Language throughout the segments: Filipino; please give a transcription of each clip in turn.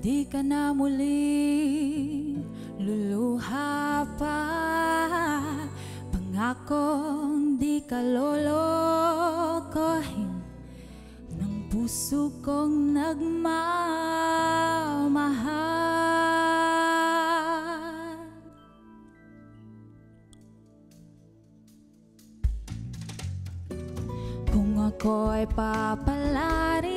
Di ka na muling luluha pa. Pangakong di ka lolokohin ng puso kong nagmamahal. Kung ako'y papalarin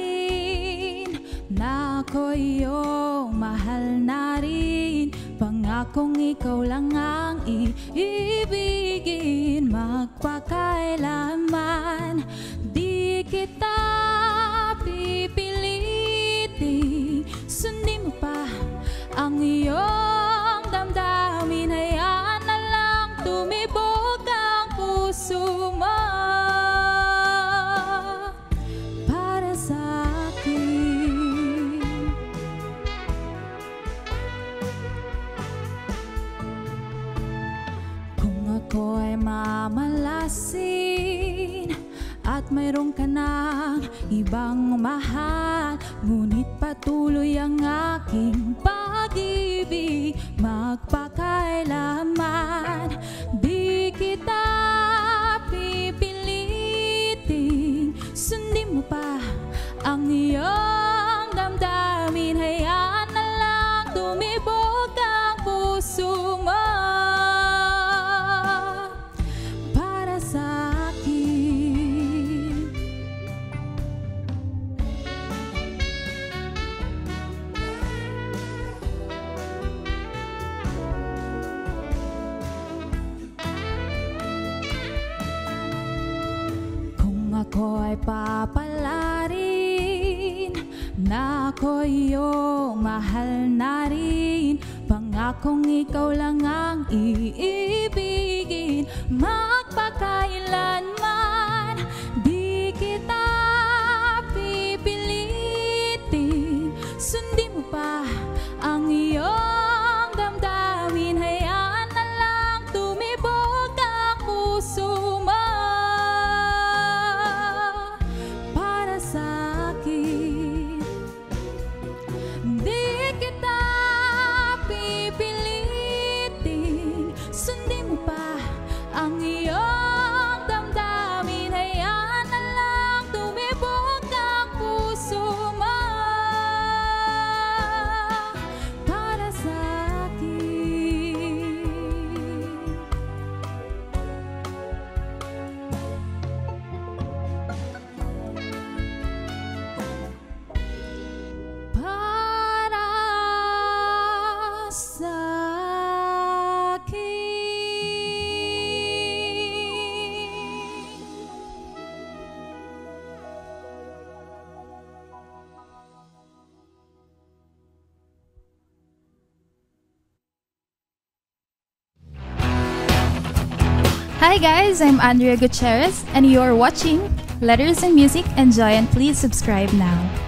na ako iyong mahal na rin, pangakong ikaw lang ang iibigin magpakailanman. Di kita pipilitin, sundin mo pa ang iyong damdamin. Hayaan na lang tumibok ang puso mo para sa akin. Kung ako ay mamalasin at mayroon ka ng ibang mahal, ngunit patuloy ang aking pag-ibig magpakailanman. Di kita pipilitin, sundin mo pa ang iyong damdamin. Hayaan na lang tumibok ang puso mo para sa akin. Kung ako ay papalarin na ako iyong mahal na rin, pangakong ikaw lang ang iibigin magpakailanman. Di kita pipilitin, sundin mo pa ang iyong damdamin. Hayaan na lang tumibok ang puso mo para sa akin. Di kita pipilitin, sundin mo pa ang iyong damdamin. Hayaan na lang tumibok ang puso mo para sa akin. Para sa akin. Hi guys, I'm Andrea Gutierrez and you're watching Letters and Music. Enjoy and please subscribe now.